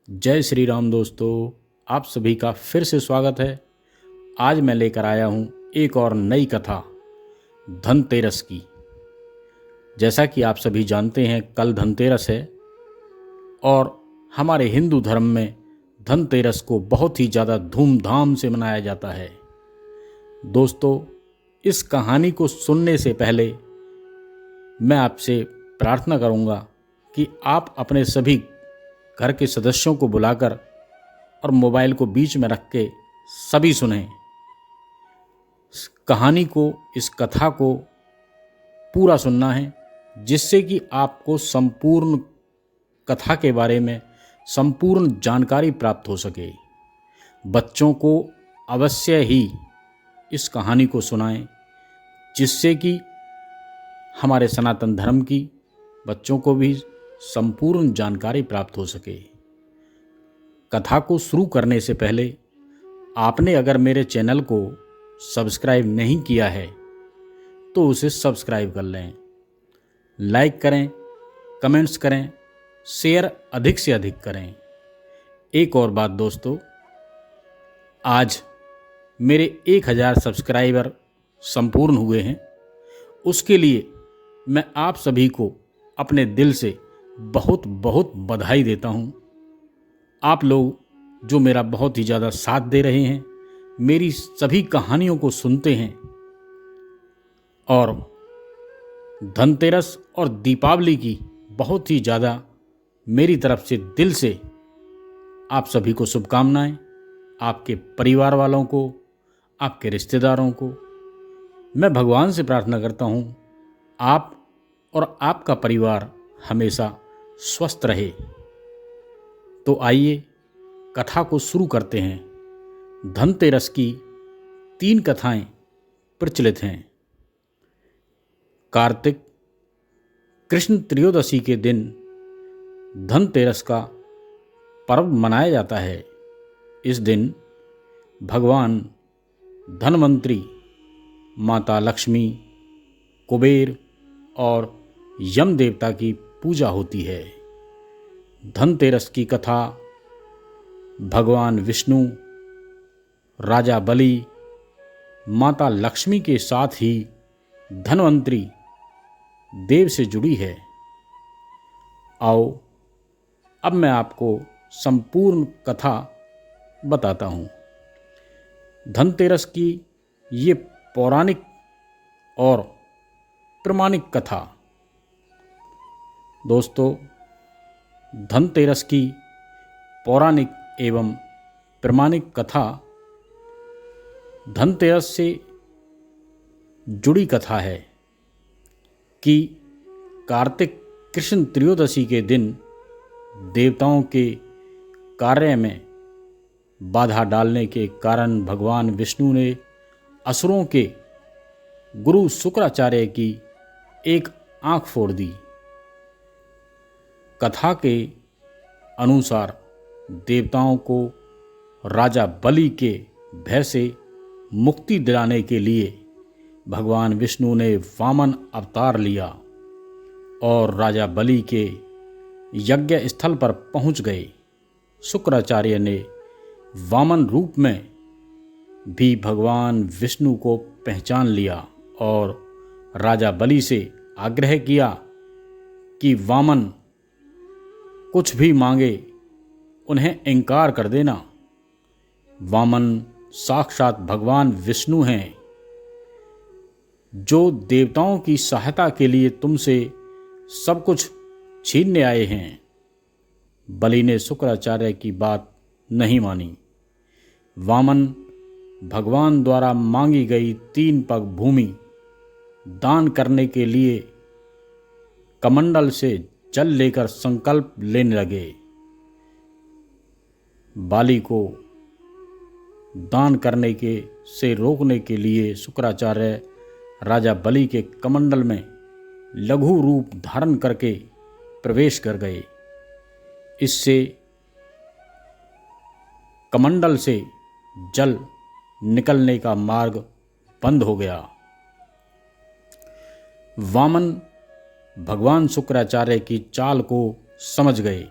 जय श्री राम दोस्तों, आप सभी का फिर से स्वागत है। आज मैं लेकर आया हूँ एक और नई कथा धनतेरस की। जैसा कि आप सभी जानते हैं, कल धनतेरस है और हमारे हिंदू धर्म में धनतेरस को बहुत ही ज़्यादा धूमधाम से मनाया जाता है। दोस्तों, इस कहानी को सुनने से पहले मैं आपसे प्रार्थना करूँगा कि आप अपने सभी घर के सदस्यों को बुलाकर और मोबाइल को बीच में रख के सभी सुनें। इस कहानी को, इस कथा को पूरा सुनना है, जिससे कि आपको संपूर्ण कथा के बारे में संपूर्ण जानकारी प्राप्त हो सके। बच्चों को अवश्य ही इस कहानी को सुनाएं, जिससे कि हमारे सनातन धर्म की बच्चों को भी संपूर्ण जानकारी प्राप्त हो सके। कथा को शुरू करने से पहले आपने अगर मेरे चैनल को सब्सक्राइब नहीं किया है तो उसे सब्सक्राइब कर लें, लाइक करें, कमेंट्स करें, शेयर अधिक से अधिक करें। एक और बात दोस्तों, आज मेरे 1000 सब्सक्राइबर संपूर्ण हुए हैं। उसके लिए मैं आप सभी को अपने दिल से बहुत बहुत बधाई देता हूँ। आप लोग जो मेरा बहुत ही ज़्यादा साथ दे रहे हैं, मेरी सभी कहानियों को सुनते हैं और धनतेरस और दीपावली की बहुत ही ज़्यादा मेरी तरफ से दिल से आप सभी को शुभकामनाएं। आपके परिवार वालों को, आपके रिश्तेदारों को मैं भगवान से प्रार्थना करता हूँ आप और आपका परिवार हमेशा स्वस्थ रहे। तो आइए कथा को शुरू करते हैं। धनतेरस की 3 कथाएं प्रचलित हैं। कार्तिक कृष्ण त्रयोदशी के दिन धनतेरस का पर्व मनाया जाता है। इस दिन भगवान धनवंतरी, माता लक्ष्मी, कुबेर और यम देवता की पूजा होती है। धनतेरस की कथा भगवान विष्णु, राजा बलि, माता लक्ष्मी के साथ ही धनवंतरी देव से जुड़ी है। आओ अब मैं आपको संपूर्ण कथा बताता हूँ। धनतेरस की ये पौराणिक और प्रमाणिक कथा। दोस्तों, धनतेरस की पौराणिक एवं प्रमाणिक कथा धनतेरस से जुड़ी कथा है कि कार्तिक कृष्ण त्रयोदशी के दिन देवताओं के कार्य में बाधा डालने के कारण भगवान विष्णु ने असुरों के गुरु शुक्राचार्य की एक आंख फोड़ दी। कथा के अनुसार देवताओं को राजा बलि के भय से मुक्ति दिलाने के लिए भगवान विष्णु ने वामन अवतार लिया और राजा बलि के यज्ञ स्थल पर पहुंच गए। शुक्राचार्य ने वामन रूप में भी भगवान विष्णु को पहचान लिया और राजा बलि से आग्रह किया कि वामन कुछ भी मांगे उन्हें इनकार कर देना। वामन साक्षात भगवान विष्णु हैं, जो देवताओं की सहायता के लिए तुमसे सब कुछ छीनने आए हैं। बलि ने शुक्राचार्य की बात नहीं मानी। वामन भगवान द्वारा मांगी गई 3 पग भूमि दान करने के लिए कमंडल से जल लेकर संकल्प लेने लगे। बाली को दान करने के से रोकने के लिए शुक्राचार्य राजा बलि के कमंडल में लघु रूप धारण करके प्रवेश कर गए। इससे कमंडल से जल निकलने का मार्ग बंद हो गया। वामन भगवान शुक्राचार्य की चाल को समझ गए।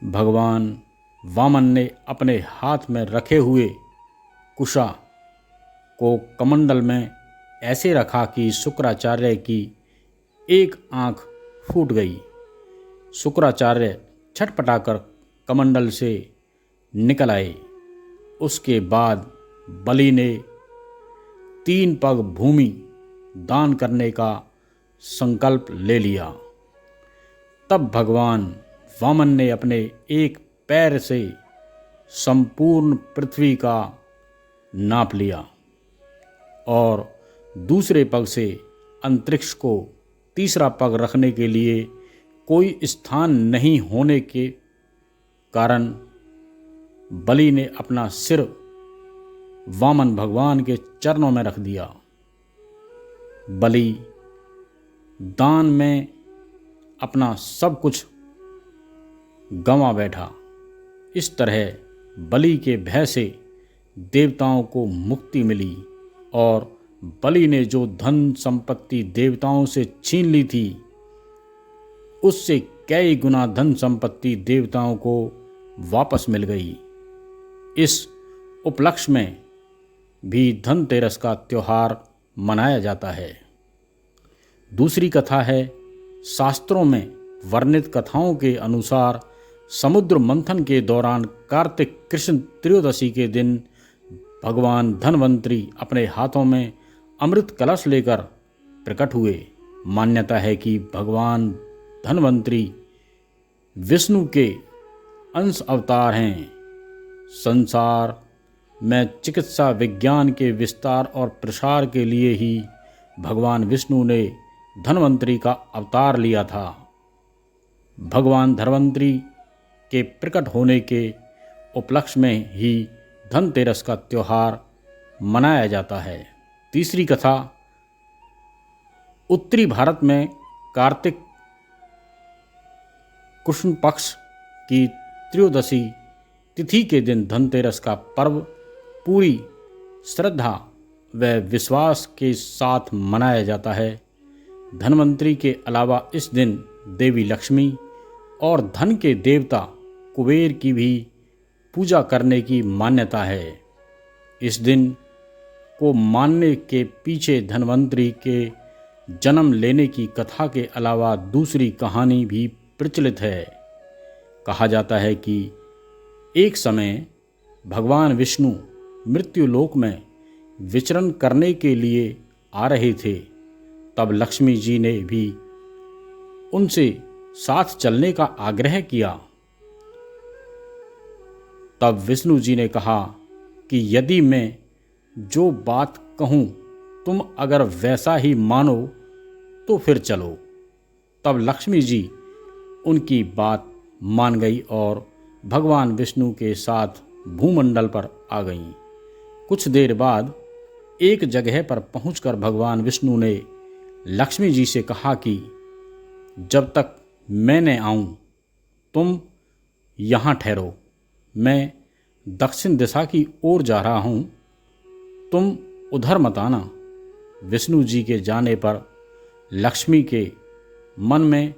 भगवान वामन ने अपने हाथ में रखे हुए कुशा को कमंडल में ऐसे रखा कि शुक्राचार्य की एक आंख फूट गई। शुक्राचार्य छटपटाकर कमंडल से निकल आए। उसके बाद बलि ने 3 पग भूमि दान करने का संकल्प ले लिया। तब भगवान वामन ने अपने एक पैर से संपूर्ण पृथ्वी का नाप लिया और दूसरे पग से अंतरिक्ष को तीसरा पग रखने के लिए कोई स्थान नहीं होने के कारण बलि ने अपना सिर वामन भगवान के चरणों में रख दिया। बलि दान में अपना सब कुछ गंवा बैठा। इस तरह बलि के भय से देवताओं को मुक्ति मिली और बलि ने जो धन संपत्ति देवताओं से छीन ली थी, उससे कई गुना धन संपत्ति देवताओं को वापस मिल गई। इस उपलक्ष्य में भी धनतेरस का त्योहार मनाया जाता है। दूसरी कथा है, शास्त्रों में वर्णित कथाओं के अनुसार समुद्र मंथन के दौरान कार्तिक कृष्ण त्रयोदशी के दिन भगवान धन्वंतरी अपने हाथों में अमृत कलश लेकर प्रकट हुए। मान्यता है कि भगवान धन्वंतरी विष्णु के अंश अवतार हैं। संसार में चिकित्सा विज्ञान के विस्तार और प्रसार के लिए ही भगवान विष्णु ने धन्वंतरी का अवतार लिया था। भगवान धन्वंतरी के प्रकट होने के उपलक्ष्य में ही धनतेरस का त्योहार मनाया जाता है। तीसरी कथा, उत्तरी भारत में कार्तिक कृष्ण पक्ष की त्रयोदशी तिथि के दिन धनतेरस का पर्व पूरी श्रद्धा व विश्वास के साथ मनाया जाता है। धन्वंतरी के अलावा इस दिन देवी लक्ष्मी और धन के देवता कुबेर की भी पूजा करने की मान्यता है। इस दिन को मानने के पीछे धन्वंतरी के जन्म लेने की कथा के अलावा दूसरी कहानी भी प्रचलित है। कहा जाता है कि एक समय भगवान विष्णु मृत्युलोक में विचरण करने के लिए आ रहे थे। तब लक्ष्मी जी ने भी उनसे साथ चलने का आग्रह किया। तब विष्णु जी ने कहा कि यदि मैं जो बात कहूँ तुम अगर वैसा ही मानो तो फिर चलो। तब लक्ष्मी जी उनकी बात मान गई और भगवान विष्णु के साथ भूमंडल पर आ गईं। कुछ देर बाद एक जगह पर पहुंचकर भगवान विष्णु ने लक्ष्मी जी से कहा कि जब तक मैं न आऊं तुम यहाँ ठहरो, मैं दक्षिण दिशा की ओर जा रहा हूँ, तुम उधर मत आना। विष्णु जी के जाने पर लक्ष्मी के मन में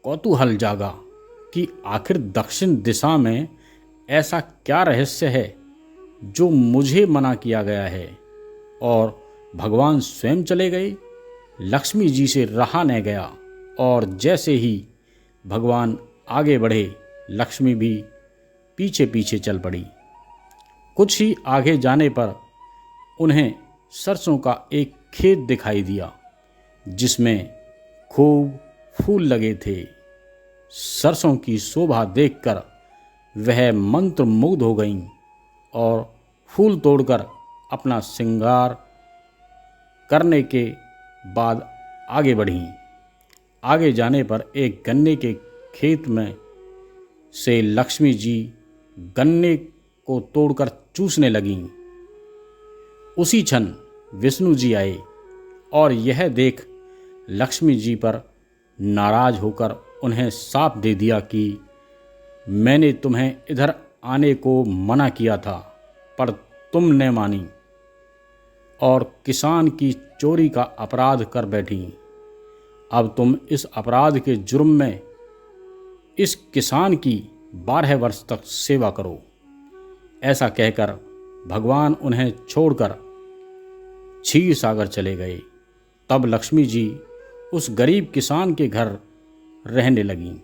कौतूहल जागा कि आखिर दक्षिण दिशा में ऐसा क्या रहस्य है जो मुझे मना किया गया है, और भगवान स्वयं चले गए। लक्ष्मी जी से रहा न गया और जैसे ही भगवान आगे बढ़े लक्ष्मी भी पीछे पीछे चल पड़ी। कुछ ही आगे जाने पर उन्हें सरसों का एक खेत दिखाई दिया जिसमें खूब फूल लगे थे। सरसों की शोभा देखकर वह मंत्र मुग्ध हो गईं और फूल तोड़कर अपना श्रृंगार करने के बाद आगे बढ़ीं। आगे जाने पर एक गन्ने के खेत में से लक्ष्मी जी गन्ने को तोड़कर चूसने लगीं। उसी क्षण विष्णु जी आए और यह देख लक्ष्मी जी पर नाराज होकर उन्हें साफ दे दिया कि मैंने तुम्हें इधर आने को मना किया था पर तुम ने मानी और किसान की चोरी का अपराध कर बैठी। अब तुम इस अपराध के जुर्म में इस किसान की 12 वर्ष तक सेवा करो। ऐसा कहकर भगवान उन्हें छोड़कर क्षीर सागर चले गए। तब लक्ष्मी जी उस गरीब किसान के घर रहने लगीं।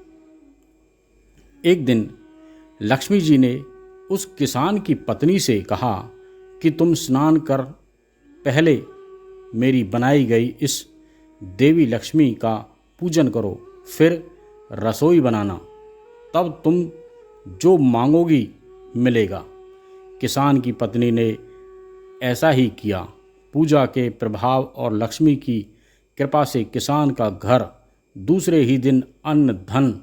एक दिन लक्ष्मी जी ने उस किसान की पत्नी से कहा कि तुम स्नान कर पहले मेरी बनाई गई इस देवी लक्ष्मी का पूजन करो, फिर रसोई बनाना, तब तुम जो मांगोगी मिलेगा। किसान की पत्नी ने ऐसा ही किया। पूजा के प्रभाव और लक्ष्मी की कृपा से किसान का घर दूसरे ही दिन अन्न, धन,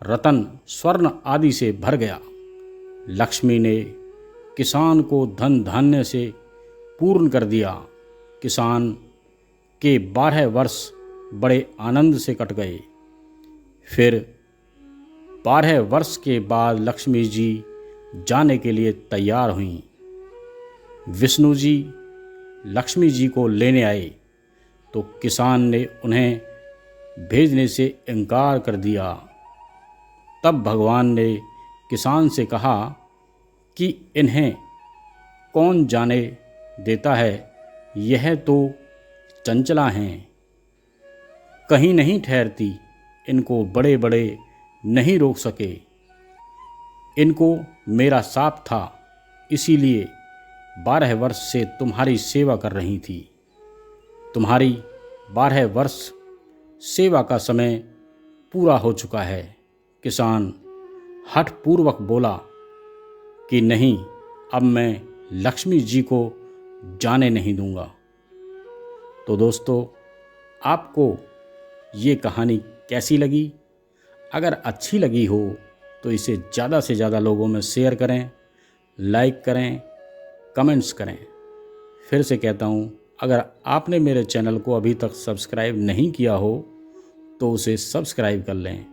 रतन, स्वर्ण आदि से भर गया। लक्ष्मी ने किसान को धन धान्य से पूर्ण कर दिया। किसान के 12 वर्ष बड़े आनंद से कट गए। फिर 12 वर्ष के बाद लक्ष्मी जी जाने के लिए तैयार हुईं। विष्णु जी लक्ष्मी जी को लेने आए तो किसान ने उन्हें भेजने से इनकार कर दिया। तब भगवान ने किसान से कहा कि इन्हें कौन जाने देता है, यह तो चंचला हैं, कहीं नहीं ठहरती, इनको बड़े बड़े नहीं रोक सके। इनको मेरा शाप था, इसीलिए 12 वर्ष से तुम्हारी सेवा कर रही थी। तुम्हारी 12 वर्ष सेवा का समय पूरा हो चुका है। किसान हठपूर्वक बोला कि नहीं, अब मैं लक्ष्मी जी को जाने नहीं दूंगा। तो दोस्तों, आपको ये कहानी कैसी लगी? अगर अच्छी लगी हो तो इसे ज़्यादा से ज़्यादा लोगों में शेयर करें, लाइक करें, कमेंट्स करें। फिर से कहता हूँ, अगर आपने मेरे चैनल को अभी तक सब्सक्राइब नहीं किया हो तो उसे सब्सक्राइब कर लें।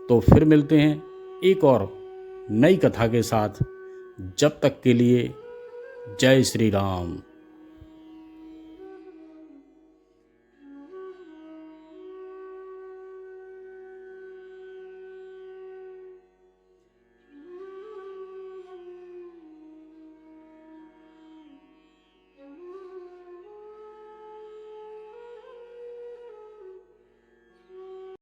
तो फिर मिलते हैं एक और नई कथा के साथ। जब तक के लिए जय श्री राम।